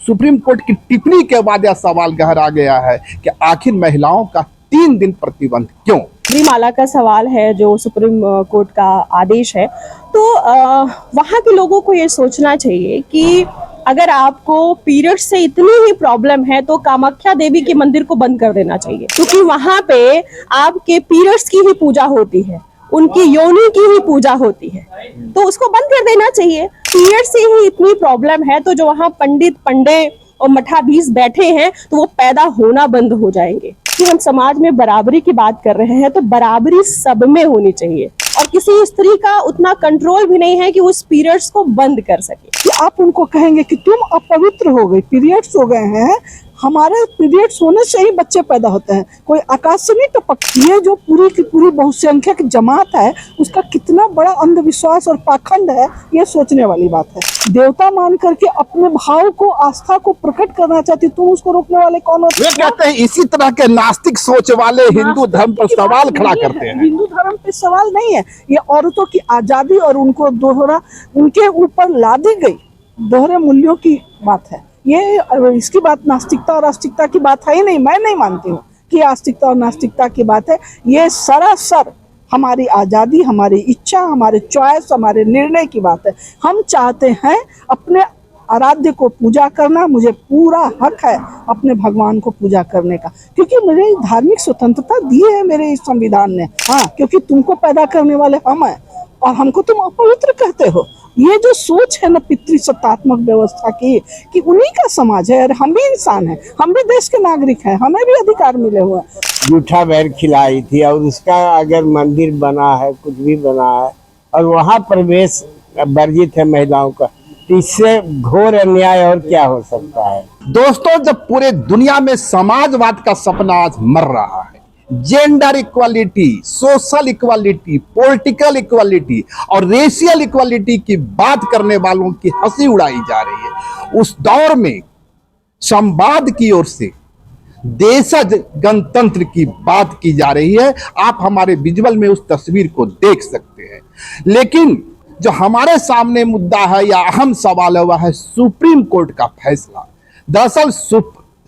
Supreme court की टिप्पणी के बाद यह सवाल गहरा गया है कि आखिर महिलाओं का 3 दिन प्रतिबंध क्यों। माला का सवाल है जो सुप्रीम कोर्ट का आदेश है, तो वहाँ के लोगों को ये सोचना चाहिए कि अगर आपको पीरियड से इतनी ही प्रॉब्लम है तो कामाख्या देवी के मंदिर को बंद कर देना चाहिए, क्योंकि वहाँ पे आपके पीरियड्स की ही पूजा होती है, उनकी योनि की ही पूजा होती है, तो उसको बंद कर देना चाहिए। पीरियड से ही इतनी प्रॉब्लम है तो जो वहाँ पंडित पंडे और मठाधीश बैठे हैं तो वो पैदा होना बंद हो जाएंगे। कि हम समाज में बराबरी की बात कर रहे हैं तो बराबरी सब में होनी चाहिए, और किसी स्त्री का उतना कंट्रोल भी नहीं है कि उस पीरियड्स को बंद कर सके। कि आप उनको कहेंगे कि तुम अपवित्र हो गई, पीरियड्स हो गए हैं, हमारे पीरियड्स होने से ही बच्चे पैदा होते हैं, कोई आकाश से नहीं टपक। ये जो पूरी की पूरी बहुसंख्यक जमात है उसका कितना बड़ा अंधविश्वास और पाखंड है, ये सोचने वाली बात है। देवता मान करके अपने भाव को, आस्था को प्रकट करना चाहती, तुम उसको रोकने वाले कौन होते वे कहते हैं इसी तरह के नास्तिक सोच वाले हिंदू धर्म पर सवाल खड़ा करते हैं। हिंदू धर्म पे सवाल नहीं है, ये औरतों की आजादी और उनको दोहरा उनके ऊपर लादी गई दोहरे मूल्यों की बात है। ये इसकी बात नास्तिकता और आस्तिकता की बात है ही नहीं। मैं नहीं मानती हूँ कि आस्तिकता और नास्तिकता की बात है। ये सरासर हमारी आज़ादी, हमारी इच्छा, हमारे चॉइस, हमारे निर्णय की बात है। हम चाहते हैं अपने आराध्य को पूजा करना, मुझे पूरा हक है अपने भगवान को पूजा करने का, क्योंकि मुझे धार्मिक स्वतंत्रता दी है मेरे इस संविधान ने। हाँ, क्योंकि तुमको पैदा करने वाले हम हैं और हमको तुम अपवित्र कहते हो। ये जो सोच है ना पितृसत्तात्मक व्यवस्था की, कि उन्हीं का समाज है और हम भी इंसान हैं, हम भी देश के नागरिक हैं, हमें भी अधिकार मिले हुए हैं। जूठा बैर खिलाई थी और उसका अगर मंदिर बना है, कुछ भी बना है और वहाँ प्रवेश वर्जित है महिलाओं का, तो इससे घोर अन्याय और क्या हो सकता है। दोस्तों, जब पूरे दुनिया में समाजवाद का सपना आज मर रहा है, gender equality, social equality, political equality और रेशियल इक्वालिटी की बात करने वालों की हंसी उड़ाई जा रही है, उस दौर में संवाद की ओर से देशज गणतंत्र की बात की जा रही है। आप हमारे विजुअल में उस तस्वीर को देख सकते हैं। लेकिन जो हमारे सामने मुद्दा है या अहम सवाल है वह है सुप्रीम कोर्ट का फैसला। दरअसल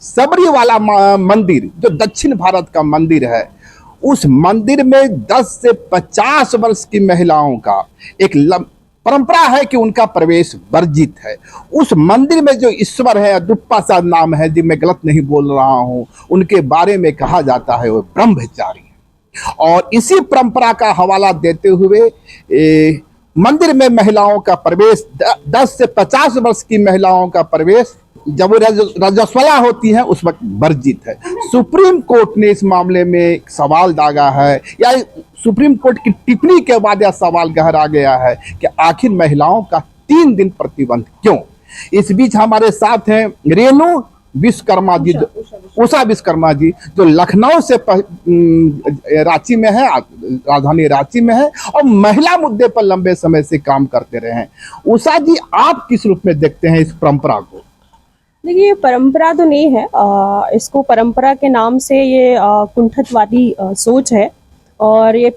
सबरीवाला मंदिर जो दक्षिण भारत का मंदिर है, उस मंदिर में 10 से 50 वर्ष की महिलाओं का एक परंपरा है कि उनका प्रवेश वर्जित है। उस मंदिर में जो ईश्वर है, दुप्पा सा नाम है, जी मैं गलत नहीं बोल रहा हूं, उनके बारे में कहा जाता है वो ब्रह्मचारी है। और इसी परंपरा का हवाला देते हुए मंदिर में महिलाओं का प्रवेश, 10 से 50 वर्ष की महिलाओं का प्रवेश जब वो रजस्वला होती है उस वक्त वर्जित है। सुप्रीम कोर्ट ने इस मामले में सवाल दागा है, या सुप्रीम कोर्ट की टिप्पणी के बाद यह सवाल गहरा गया है कि आखिर महिलाओं का 3 दिन प्रतिबंध क्यों। इस बीच हमारे साथ हैं रेणु विश्वकर्मा जी, उषा विश्वकर्मा जी, जो लखनऊ से रांची में है, राजधानी रांची में है और महिला मुद्दे पर लंबे समय से काम करते रहे हैं। उषा जी, आप किस रूप में देखते हैं इस परंपरा को? देखिए, ये परंपरा तो नहीं है, इसको परंपरा के नाम से ये कुंठितवादी सोच है और ये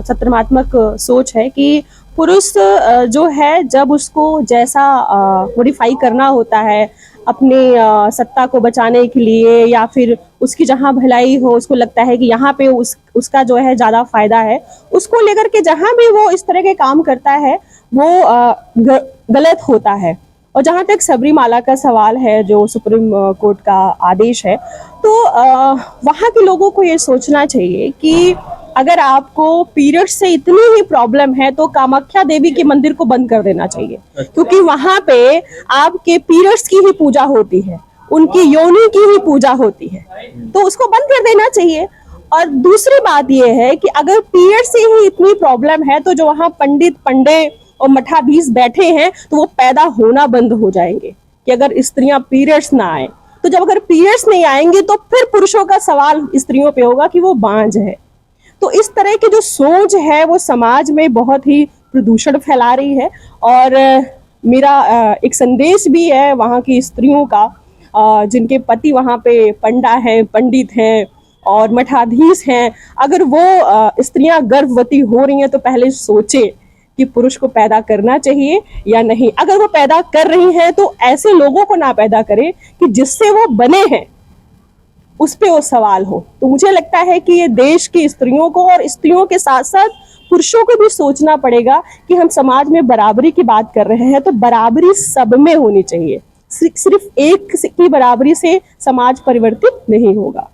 सत्रमात्मक सोच है कि पुरुष जो है जब उसको जैसा मॉडिफाई करना होता है अपने सत्ता को बचाने के लिए, या फिर उसकी जहाँ भलाई हो, उसको लगता है कि यहाँ पे उसका जो है ज़्यादा फायदा है, उसको लेकर के जहाँ भी वो इस तरह के काम करता है वो गलत होता है। और जहाँ तक सबरीमाला का सवाल है जो सुप्रीम कोर्ट का आदेश है, तो वहाँ के लोगों को ये सोचना चाहिए कि अगर आपको पीरियड से इतनी ही प्रॉब्लम है तो कामाख्या देवी के मंदिर को बंद कर देना चाहिए, क्योंकि वहाँ पे आपके पीरियड्स की ही पूजा होती है, उनकी योनि की ही पूजा होती है, तो उसको बंद कर देना चाहिए। और दूसरी बात ये है कि अगर पीरियड से ही इतनी प्रॉब्लम है तो जो वहाँ पंडित पंडे और मठाधीश बैठे हैं तो वो पैदा होना बंद हो जाएंगे। कि अगर स्त्रियां पीरियड्स ना आए, तो जब अगर पीरियड्स नहीं आएंगे तो फिर पुरुषों का सवाल स्त्रियों पे होगा कि वो बांझ है। तो इस तरह की जो सोच है वो समाज में बहुत ही प्रदूषण फैला रही है। और मेरा एक संदेश भी है वहाँ की स्त्रियों का, जिनके पति वहाँ पे पंडा है, पंडित हैं और मठाधीश हैं। अगर वो स्त्रियां गर्भवती हो रही हैं तो पहले सोचे कि पुरुष को पैदा करना चाहिए या नहीं। अगर वो पैदा कर रही हैं तो ऐसे लोगों को ना पैदा करे कि जिससे वो बने हैं उस पे वो सवाल हो। तो मुझे लगता है कि ये देश की स्त्रियों को और स्त्रियों के साथ साथ पुरुषों को भी सोचना पड़ेगा कि हम समाज में बराबरी की बात कर रहे हैं तो बराबरी सब में होनी चाहिए। सिर्फ एक की बराबरी से समाज परिवर्तित नहीं होगा।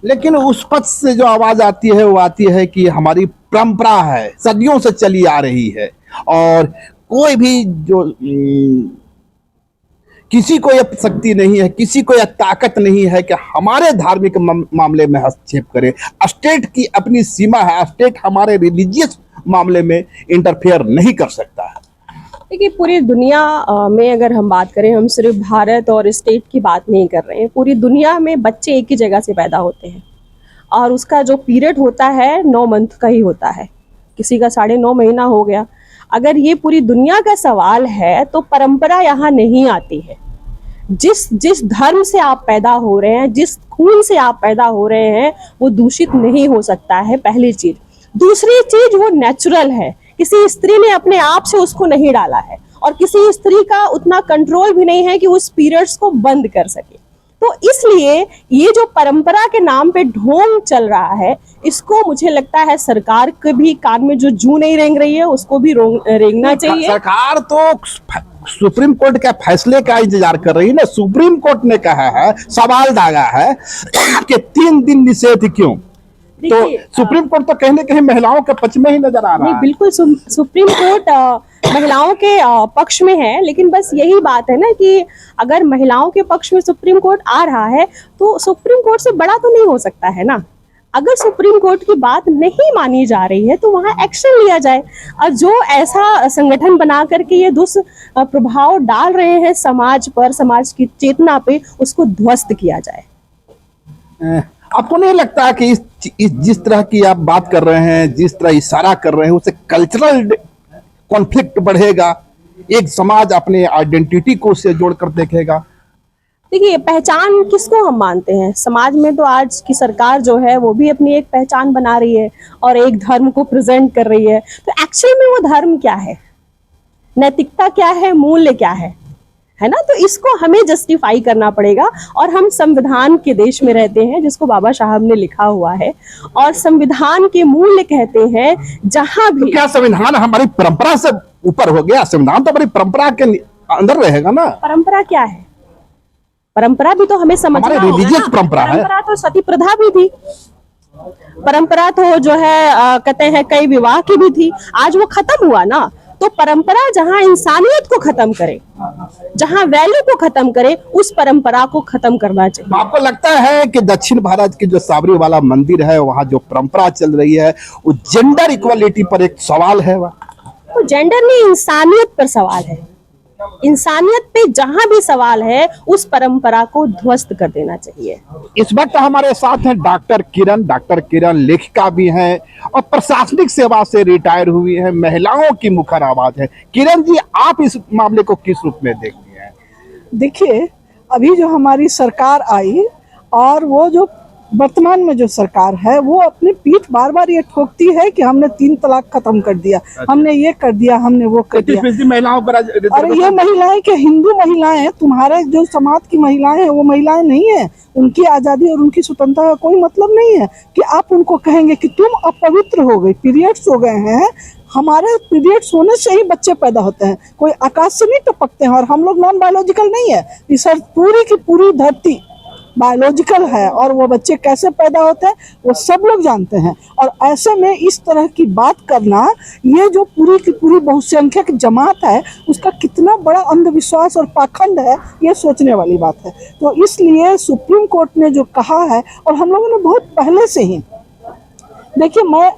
लेकिन उस पक्ष से जो आवाज आती है वो आती है कि हमारी परंपरा है, सदियों से चली आ रही है और कोई भी जो किसी को यह शक्ति नहीं है, किसी को यह ताकत नहीं है कि हमारे धार्मिक मामले में हस्तक्षेप करे। स्टेट की अपनी सीमा है, स्टेट हमारे रिलीजियस मामले में इंटरफेयर नहीं कर सकता है। देखिए पूरी दुनिया में अगर हम बात करें, हम सिर्फ भारत और स्टेट की बात नहीं कर रहे हैं, पूरी दुनिया में बच्चे एक ही जगह से पैदा होते हैं और उसका जो पीरियड होता है 9 मंथ का ही होता है, किसी का 9.5 महीना हो गया। अगर ये पूरी दुनिया का सवाल है तो परंपरा यहाँ नहीं आती है। जिस धर्म से आप पैदा हो रहे हैं, जिस खून से आप पैदा हो रहे हैं, वो दूषित नहीं हो सकता है, पहली चीज। दूसरी चीज, वो नेचुरल है, किसी स्त्री ने अपने आप से उसको नहीं डाला है और किसी स्त्री का उतना कंट्रोल भी नहीं है कि उस पीरियड्स को बंद कर सके। तो इसलिए ये जो परंपरा के नाम पे ढोंग चल रहा है, इसको मुझे लगता है सरकार के भी कान में जो जू नहीं रेंग रही है उसको भी रेंगना चाहिए। सरकार तो सुप्रीम कोर्ट के फैसले का इंतजार कर रही है ना। सुप्रीम कोर्ट ने कहा है, सवाल दागा है कि 3 दिन निषेध क्यों। तो सुप्रीम कोर्ट तो कहीं ना कहीं महिलाओं के पक्ष में ही नजर आ रहा है। बिल्कुल सुप्रीम कोर्ट महिलाओं के पक्ष में है, लेकिन बस यही बात है ना कि अगर महिलाओं के पक्ष में सुप्रीम कोर्ट आ रहा है तो सुप्रीम कोर्ट से बड़ा तो नहीं हो सकता है ना। अगर सुप्रीम कोर्ट की बात नहीं मानी जा रही है तो वहां एक्शन लिया जाए और जो ऐसा संगठन बना करके ये दुष्प्रभाव डाल रहे हैं समाज पर, समाज की चेतना पे, उसको ध्वस्त किया जाए। आपको नहीं लगता कि इस जिस तरह की आप बात कर रहे हैं, जिस तरह इशारा कर रहे हैं, उससे कल्चरल कॉन्फ्लिक्ट बढ़ेगा, एक समाज अपने आइडेंटिटी को उससे जोड़कर देखेगा? देखिए पहचान किसको हम मानते हैं समाज में, तो आज की सरकार जो है वो भी अपनी एक पहचान बना रही है और एक धर्म को प्रेजेंट कर रही है। तो एक्चुअल में वो धर्म क्या है, नैतिकता क्या है, मूल्य क्या है ना। तो इसको हमें जस्टिफाई करना पड़ेगा और हम संविधान के देश में रहते हैं जिसको बाबा साहब ने लिखा हुआ है और संविधान के मूल्य कहते हैं जहां भी। तो क्या संविधान हमारी परंपरा से ऊपर हो गया? संविधान तो हमारी परंपरा के अंदर रहेगा ना। परंपरा क्या है? परंपरा भी तो हमें समझना होगा। रिलीजियस परंपरा है। परंपरा तो सती प्रथा भी थी, परंपरा तो जो है कहते हैं कई विवाह की भी थी, आज वो खत्म हुआ ना। तो परंपरा जहां इंसानियत को खत्म करे, जहां वैल्यू को खत्म करे, उस परंपरा को खत्म करना चाहिए। आपको लगता है कि दक्षिण भारत की जो साबरी वाला मंदिर है, वहां जो परंपरा चल रही है, वो जेंडर इक्वालिटी पर एक सवाल है? वो जेंडर नहीं, इंसानियत पर सवाल है। इंसानियत पे जहां भी सवाल है उस परंपरा को ध्वस्त कर देना चाहिए। इस वक्त हमारे साथ हैं डॉक्टर किरण लेखिका भी हैं और प्रशासनिक सेवा से रिटायर हुई हैं, महिलाओं की मुखर आवाज है। किरण जी, आप इस मामले को किस रूप में देखती हैं? देखिए, अभी जो हमारी सरकार आई और वो जो वर्तमान में जो सरकार है वो अपनी पीठ बार बार ये ठोकती है कि हमने 3 तलाक खत्म कर दिया, हमने ये कर दिया, हमने वो कर दिया। महिलाओं पर और ये महिलाएं कि हिंदू महिलाएं, तुम्हारे जो समाज की महिलाएं हैं वो महिलाएं नहीं है। उनकी आज़ादी और उनकी स्वतंत्रता का कोई मतलब नहीं है कि आप उनको कहेंगे कि तुम अपवित्र हो गई, पीरियड्स हो गए हैं। हमारे पीरियड्स होने से ही बच्चे पैदा होते हैं, कोई आकाश से नहीं टपकते हैं। और हम लोग नॉन बायोलॉजिकल नहीं है, इस पूरी की पूरी धरती बायोलॉजिकल है और वो बच्चे कैसे पैदा होते हैं वो सब लोग जानते हैं। और ऐसे में इस तरह की बात करना, ये जो पूरी की पूरी बहुसंख्यक जमात है उसका कितना बड़ा अंधविश्वास और पाखंड है, ये सोचने वाली बात है। तो इसलिए सुप्रीम कोर्ट ने जो कहा है, और हम लोगों ने बहुत पहले से ही, देखिए मैं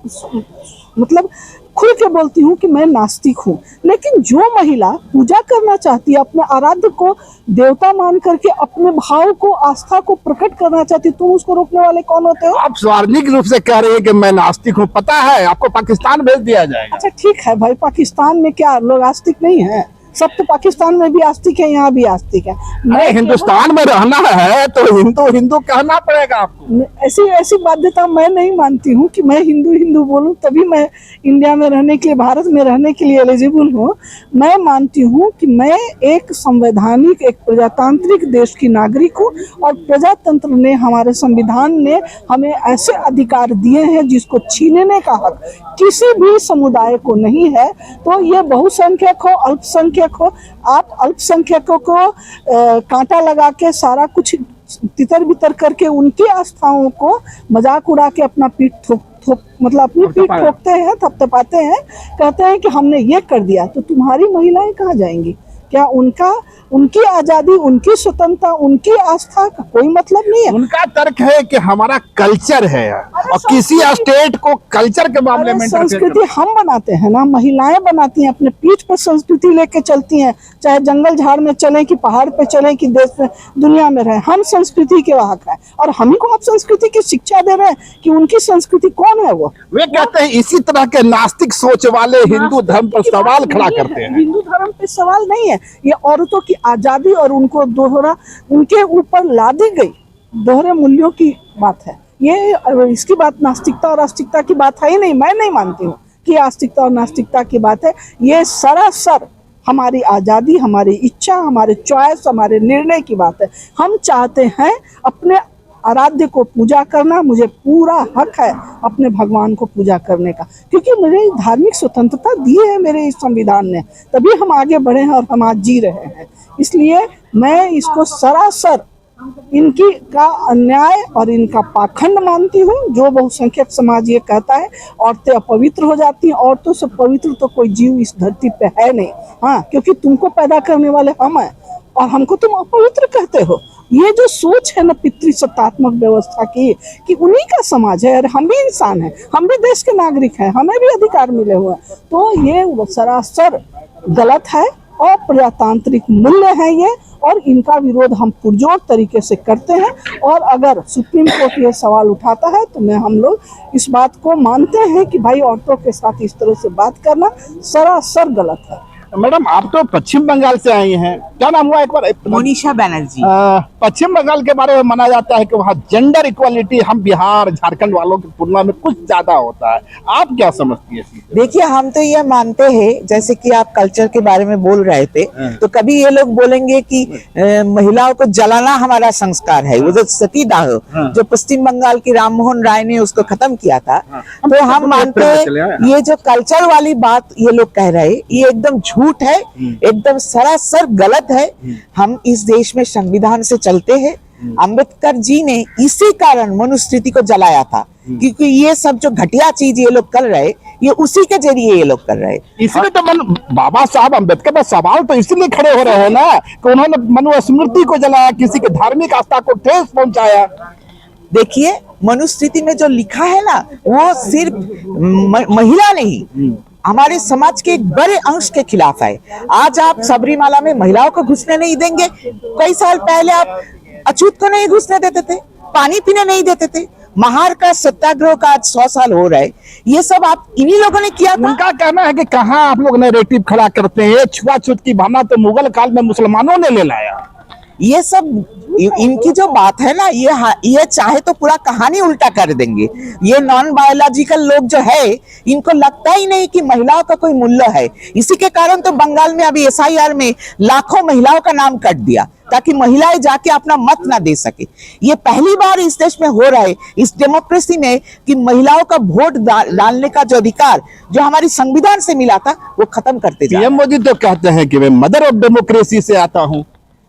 मतलब खुल के बोलती हूँ कि मैं नास्तिक हूँ, लेकिन जो महिला पूजा करना चाहती है, अपने आराध्य को देवता मान करके अपने भाव को, आस्था को प्रकट करना चाहती है, तुम उसको रोकने वाले कौन होते हो? आप सार्वजनिक रूप से कह रहे हैं कि मैं नास्तिक हूँ, पता है आपको पाकिस्तान भेज दिया जाएगा। अच्छा ठीक है भाई, पाकिस्तान में क्या लोग आस्तिक नहीं है? सब तो पाकिस्तान में भी आस्तिक है, यहाँ भी आस्तिक है। हिंदुस्तान में रहना है तो हिंदू कहना पड़ेगा आपको। ऐसी ऐसी बाध्यता मैं नहीं मानती हूँ कि मैं हिंदू हिंदू बोलूँ तभी मैं इंडिया में रहने के लिए, भारत में रहने के लिए एलिजिबल हूँ। मैं मानती हूँ कि मैं एक संवैधानिक, एक प्रजातांत्रिक देश की नागरिक हूँ और प्रजातंत्र ने, हमारे संविधान ने हमें ऐसे अधिकार दिए हैं जिसको छीनने का हक किसी भी समुदाय को नहीं है। तो ये बहुसंख्यक हो, अल्पसंख्यक हो, आप अल्पसंख्यकों को कांटा लगा के सारा कुछ तितर बितर करके उनकी आस्थाओं को मजाक उड़ा के अपना पीठ मतलब अपनी पीठ ठोकते हैं, थपथपाते हैं, कहते हैं कि हमने ये कर दिया। तो तुम्हारी महिलाएं कहाँ जाएंगी? क्या उनकी आजादी, उनकी स्वतंत्रता, उनकी आस्था का कोई मतलब नहीं है? उनका तर्क है कि हमारा कल्चर है और किसी स्टेट को कल्चर के मामले में संस्कृति हम बनाते हैं ना, महिलाएं बनाती हैं, अपने पीठ पर संस्कृति लेके चलती हैं, चाहे जंगल झाड़ में चलें कि पहाड़ पे चलें कि देश में दुनिया में रहें, हम संस्कृति के वाहक हैं। और हम को आप संस्कृति की शिक्षा दे रहे हैं कि उनकी संस्कृति कौन है? वो वे कहते हैं इसी तरह के नास्तिक सोच वाले हिंदू धर्म पर सवाल खड़ा करते हैं। हिंदू धर्म पे सवाल नहीं है, ये औरतों की आजादी और उनको दोहरा, उनके ऊपर लादी गई दोहरे मूल्यों की बात है। ये इसकी बात नास्तिकता और आस्तिकता की बात है ही नहीं। मैं नहीं मानती हूँ कि आस्तिकता और नास्तिकता की बात है। ये सरासर हमारी आज़ादी, हमारी इच्छा, हमारे चॉइस, हमारे निर्णय की बात है। हम चाहते हैं अपने आराध्य को पूजा करना, मुझे पूरा हक है अपने भगवान को पूजा करने का, क्योंकि मुझे धार्मिक स्वतंत्रता दी है मेरे इस संविधान ने, तभी हम आगे बढ़े हैं और हम आज जी रहे हैं। इसलिए मैं इसको सरासर इनकी का अन्याय और इनका पाखंड मानती हूँ। जो बहुसंख्यक समाज ये कहता है औरतें अपवित्र हो जाती हैं, औरतों से पवित्र तो कोई जीव इस धरती पे है नहीं। हाँ, क्योंकि तुमको पैदा करने वाले हम हैं और हमको तुम अपवित्र कहते हो। ये जो सोच है ना पितृसत्तात्मक व्यवस्था की, कि उन्हीं का समाज है और हम भी इंसान हैं, हम भी देश के नागरिक हैं, हमें भी अधिकार मिले हुए हैं, तो ये सरासर गलत है और प्रजातांत्रिक मूल्य है ये, और इनका विरोध हम पुरजोर तरीके से करते हैं। और अगर सुप्रीम कोर्ट ये सवाल उठाता है तो हम लोग इस बात को मानते हैं कि भाई औरतों के साथ इस तरह से बात करना सरासर गलत है। मैडम, आप तो पश्चिम बंगाल से आई हैं, क्या नाम हुआ एक बार? मोनिशा बनर्जी। पश्चिम बंगाल के बारे में माना जाता है कि वहाँ जेंडर इक्वालिटी हम बिहार झारखंड वालों की तुलना में कुछ ज्यादा होता है, आप क्या समझती है? देखिए, हम तो ये मानते हैं, जैसे कि आप कल्चर के बारे में बोल रहे थे, तो कभी ये लोग बोलेंगे कि महिलाओं को जलाना हमारा संस्कार है, वो जो सतीदाह जो पश्चिम बंगाल की राम मोहन राय ने उसको खत्म किया था, तो हम मानते हैं ये जो कल्चर वाली बात ये लोग कह रहे हैं ये एकदम झूठ है, एकदम सरासर गलत है। हम इस देश में संविधान से चलते हैं। अंबेडकर जी ने इसी कारण मनुस्मृति को जलाया था, क्योंकि ये सब जो घटिया चीज ये लोग कर रहे ये उसी के जरिए ये लोग कर रहे। इसलिए तो बाबा साहब अम्बेडकर पर सवाल तो इसलिए खड़े हो रहे हैं ना कि उन्होंने मनुस्मृति को जलाया, किसी की धार्मिक आस्था को ठेस पहुंचाया। देखिए, मनुस्मृति में जो लिखा है ना, वो सिर्फ महिला नहीं, हमारे समाज के एक बड़े अंश के खिलाफ है। आज आप सबरीमाला में महिलाओं को घुसने नहीं देंगे, कई साल पहले आप अछूत को नहीं घुसने देते थे, पानी पीने नहीं देते थे, महार का सत्याग्रह का आज 100 साल हो रहा है, ये सब आप इन्हीं लोगों ने किया था। उनका कहना है कि कहाँ आप लोग नैरेटिव खड़ा करते हैं, छुआछूत की भावना तो मुगल काल में मुसलमानों ने ले लाया। ये सब इनकी जो बात है ना, ये चाहे तो पूरा कहानी उल्टा कर देंगे। ये नॉन बायोलॉजिकल लोग जो है, इनको लगता ही नहीं कि महिलाओं का कोई मूल्य है। इसी के कारण तो बंगाल में अभी SIR में लाखों महिलाओं का नाम कट दिया, ताकि महिलाएं जाके अपना मत ना दे सके। ये पहली बार इस देश में हो रहा है, इस डेमोक्रेसी में, कि महिलाओं का वोट डालने का जो अधिकार जो हमारी संविधान से मिला था वो खत्म करते जा रहे हैं। पीएम मोदी तो कहते हैं कि मैं मदर ऑफ डेमोक्रेसी से आता हूँ।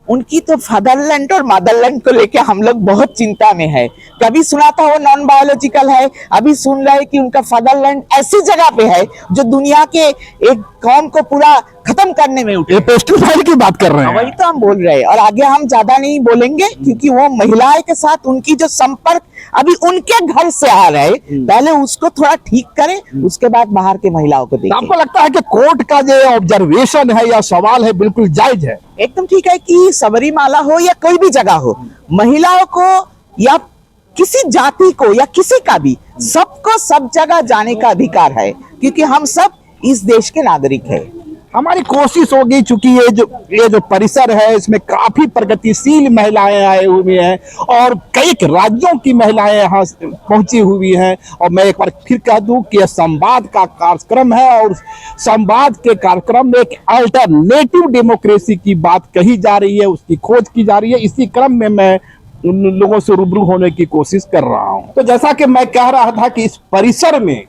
उनकी तो फादरलैंड और मदरलैंड को लेके हम लोग बहुत चिंता में है। कभी सुना था वो नॉन बायोलॉजिकल है, अभी सुन रहे हैं कि उनका फादरलैंड ऐसी जगह पे है जो दुनिया के एक कौम को पूरा खत्म करने में उठे। ये पेस्टिसाइड की बात कर रहे हैं। वही तो हम बोल रहे हैं, और आगे हम ज्यादा नहीं बोलेंगे, क्योंकि वो महिलाएं के साथ उनकी जो संपर्क अभी उनके घर से आ रहा है, पहले उसको थोड़ा ठीक करें, उसके बाद बाहर के महिलाओं को देखें। आपको लगता है कि कोर्ट का जो ऑब्जर्वेशन है या सवाल है बिल्कुल जायज है? एकदम ठीक है कि सबरीमाला हो या कोई भी जगह हो, महिलाओं को या किसी जाति को या किसी का भी, सबको सब जगह जाने का अधिकार है, क्योंकि हम सब इस देश के नागरिक हैं। हमारी कोशिश होगी, चूंकि ये जो परिसर है इसमें काफी प्रगतिशील महिलाएं आए हुए हैं और कई राज्यों की महिलाएं यहाँ पहुंची हुई हैं। और मैं एक बार फिर कह दूं कि यह संवाद का कार्यक्रम है और संवाद के कार्यक्रम में एक अल्टरनेटिव डेमोक्रेसी की बात कही जा रही है, उसकी खोज की जा रही है। इसी क्रम में मैं उन लोगों से रूबरू होने की कोशिश कर रहा हूं। तो जैसा कि मैं कह रहा था कि इस परिसर में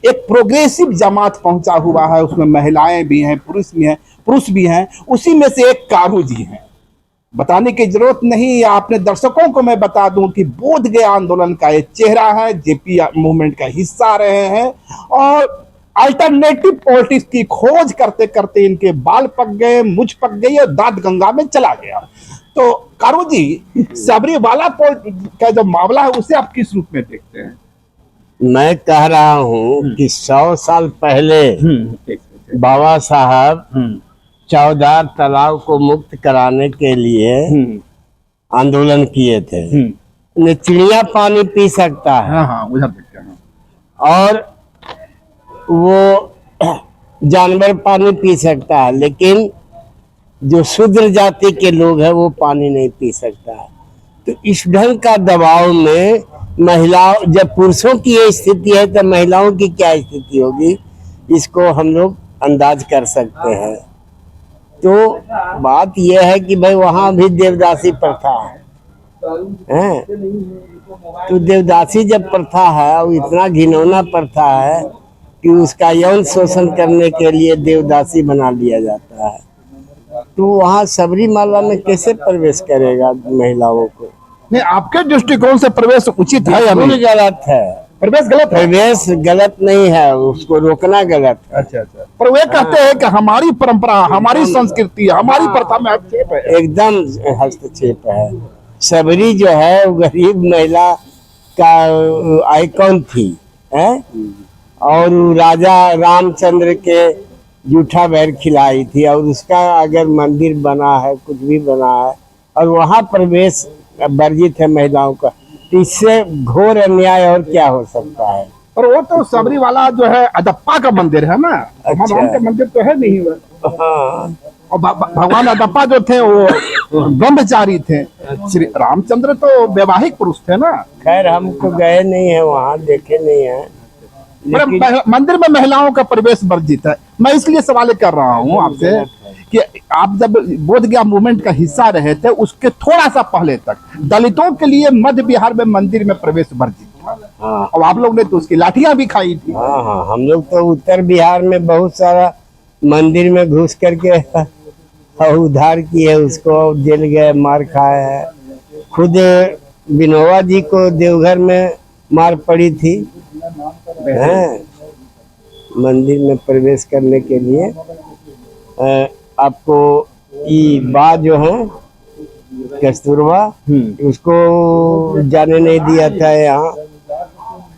एक प्रोग्रेसिव जमात पहुंचा हुआ है, उसमें महिलाएं भी हैं, पुरुष भी हैं। उसी में से एक कारू जी हैं। बताने की जरूरत नहीं, अपने दर्शकों को मैं बता दूं कि बोध गया आंदोलन का ये चेहरा है, जेपी मूवमेंट का हिस्सा रहे हैं और अल्टरनेटिव पॉलिटिक्स की खोज करते करते इनके बाल पक गए, मुझ पक गई और दांत गंगा में चला गया। तो कारू जी, सबरीवाला का जो मामला है उसे आप किस रूप में देखते हैं? मैं कह रहा हूँ कि 100 साल पहले बाबा साहब चौदार तालाब को मुक्त कराने के लिए आंदोलन किए थे। न चिड़िया पानी पी सकता है, हाँ हाँ उधर देखते हैं, और वो जानवर पानी पी सकता है, लेकिन जो शूद्र जाति के लोग हैं वो पानी नहीं पी सकता है। तो इस ढंग का दबाव में महिलाओं, जब पुरुषों की ये स्थिति है तो महिलाओं की क्या स्थिति होगी, इसको हम लोग अंदाज कर सकते हैं। तो बात यह है कि भाई वहाँ भी देवदासी प्रथा है, तो देवदासी जब प्रथा है और इतना घिनौना प्रथा है कि उसका यौन शोषण करने के लिए देवदासी बना लिया जाता है, तो वहाँ सबरीमाला में कैसे प्रवेश करेगा महिलाओं को? नहीं, आपके दृष्टिकोण से प्रवेश उचित है या नहीं? गलत है। प्रवेश गलत है? प्रवेश गलत नहीं है, उसको रोकना गलत है। अच्छा अच्छा। पर वे कहते हैं कि हमारी परंपरा, हमारी संस्कृति, हमारी प्रथा में हस्तक्षेप है। एकदम हस्तक्षेप है। सबरी जो है वो गरीब महिला का आइकॉन थी, है? और राजा रामचंद्र के जूठा बैर खिलाई थी, और उसका अगर मंदिर बना है, कुछ भी बना है, और वहाँ प्रवेश वर्जित है महिलाओं का, तो इससे घोर अन्याय और क्या हो सकता है? पर वो तो सबरीवाला जो है अदप्पा का मंदिर है ना, भगवान का मंदिर तो है नहीं वो। हाँ। और भगवान अदप्पा जो थे वो ब्रह्मचारी थे, श्री रामचंद्र तो वैवाहिक पुरुष थे ना। खैर हम तो गए नहीं है वहाँ, देखे नहीं है, पर मंदिर में महिलाओं का प्रवेश वर्जित है। मैं इसलिए सवाल कर रहा हूँ आपसे कि आप जब बोध गया मूवमेंट का हिस्सा रहे थे, उसके थोड़ा सा पहले तक दलितों के लिए मध्य बिहार में मंदिर में प्रवेश वर्जित था। हाँ। और आप लोग ने तो उसकी लाठियां भी खाई थी। हाँ हाँ, हम लोग तो उत्तर बिहार में बहुत सारा मंदिर में घुस करके उद्धार किए, उसको जेल गए, मार खाए है। खुद विनोबा जी को देवघर में मार पड़ी थी, हैं? मंदिर में प्रवेश करने के लिए आपको ये बात जो है कस्तूरबा, उसको जाने नहीं दिया था यहाँ।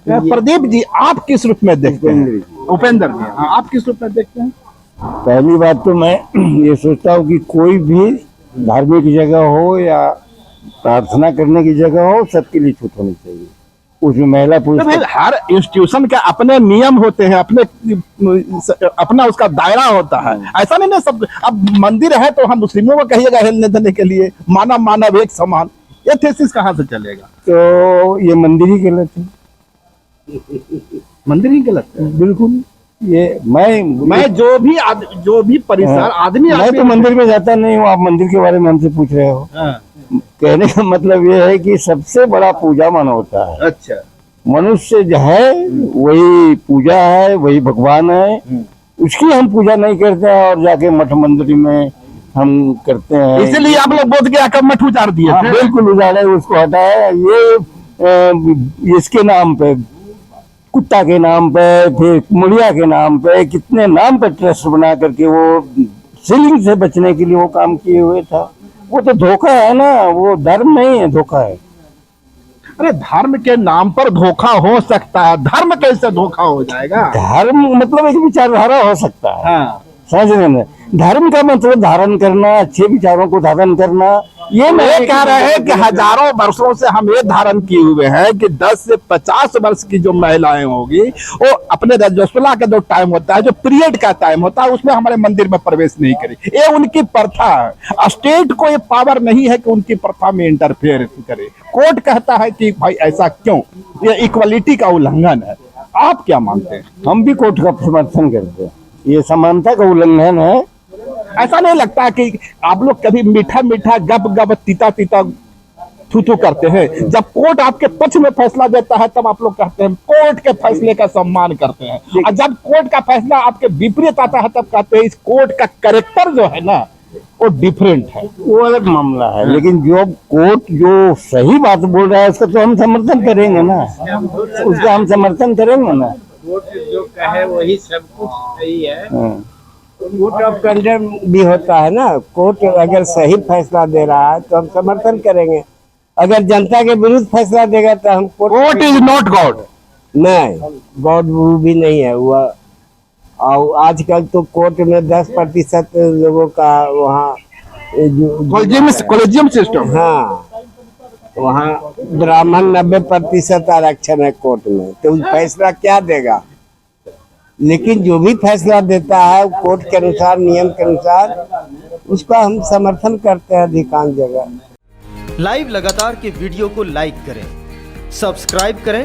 प्रदीप जी, आप किस रूप में देखते हैं? उपेंद्र जी, हाँ, आप किस रूप में देखते हैं? पहली बात तो मैं ये सोचता हूँ कि कोई भी धार्मिक जगह हो या प्रार्थना करने की जगह हो, सबके लिए छूट होनी चाहिए। उसमें महिला पुरुष, तो हर इंस्टीट्यूशन के अपने नियम होते हैं, अपना उसका दायरा होता है। ऐसा नहीं ना सब, अब मंदिर है तो हम मुस्लिमों को कहिएगा हिलने देने के लिए, मानव मानव एक समान, ये थीसिस कहाँ से चलेगा? तो ये मंदिर ही गलत है, मंदिर ही गलत है। बिल्कुल। ये मैं जो भी परिसर आदमी मैं तो मंदिर में जाता नहीं हूँ, आप मंदिर के बारे में हमसे पूछ रहे हो। कहने का मतलब ये है कि सबसे बड़ा पूजा मन होता है। अच्छा। मनुष्य जो है वही पूजा है, वही भगवान है, उसकी हम पूजा नहीं करते हैं और जाके मठ मंदिर में हम करते हैं। इसीलिए आप लोग बोध गया का मठ उतार दिए। हाँ, बिल्कुल उजाड़े, उसको हटाया। ये इसके नाम पे, कुत्ता के नाम पे, फिर मुड़िया के नाम पे, कितने नाम पे ट्रस्ट बना करके वो सीलिंग से बचने के लिए वो काम किए हुए था। वो तो धोखा है ना, वो धर्म नहीं है, धोखा है। अरे धर्म के नाम पर धोखा हो सकता है, धर्म कैसे धोखा हो जाएगा? धर्म मतलब एक विचारधारा हो सकता है। हाँ। समझ रहे हैं? धर्म का मतलब धारण करना, अच्छे विचारों को धारण करना। ये मैं ये कह रहे हैं कि हजारों वर्षों से हम ये धारण किए हुए हैं कि 10 से 50 वर्ष की जो महिलाएं होगी वो अपने रजस्वला का जो टाइम होता है, जो पीरियड का टाइम होता है, उसमें हमारे मंदिर में प्रवेश नहीं करें। ये उनकी प्रथा है। स्टेट को ये पावर नहीं है कि उनकी प्रथा में इंटरफेयर करे। कोर्ट कहता है कि भाई ऐसा क्यों, ये इक्वालिटी का उल्लंघन है। आप क्या मानते हैं? हम भी कोर्ट का समर्थन करते हैं। ये समानता का उल्लंघन है। ऐसा नहीं लगता कि आप लोग कभी मीठा मीठा गप गप तीता तीता थू थू करते हैं? जब कोर्ट आपके पक्ष में फैसला देता है तब आप लोग कहते हैं कोर्ट के फैसले का सम्मान करते हैं, और जब कोर्ट का फैसला आपके विपरीत आता है तब कहते हैं इस कोर्ट का कैरेक्टर जो है ना वो डिफरेंट है। वो अलग मामला है, लेकिन जो कोर्ट जो सही बात बोल रहा है उसका तो हम समर्थन करेंगे ना, उसका हम समर्थन करेंगे ना। कोर्ट जो कहे वही सब कुछ सही है। हाँ। कोर्ट ऑफ कंडेम भी होता है ना, कोर्ट अगर सही फैसला दे रहा है तो हम समर्थन करेंगे, अगर जनता के विरुद्ध फैसला देगा तो हम कोर्ट इज नॉट गॉड। नहीं, गॉड वो भी नहीं है वो। और आजकल तो कोर्ट में 10% लोगों का वहाँ कॉलेजियम सिस्टम। हाँ, वहाँ ब्राह्मण 90% आरक्षण है कोर्ट में, तो फैसला क्या देगा? लेकिन जो भी फैसला देता है कोर्ट के अनुसार, नियम के अनुसार, उसका हम समर्थन करते हैं अधिकांश जगह। लाइव लगातार के वीडियो को लाइक करें, सब्सक्राइब करें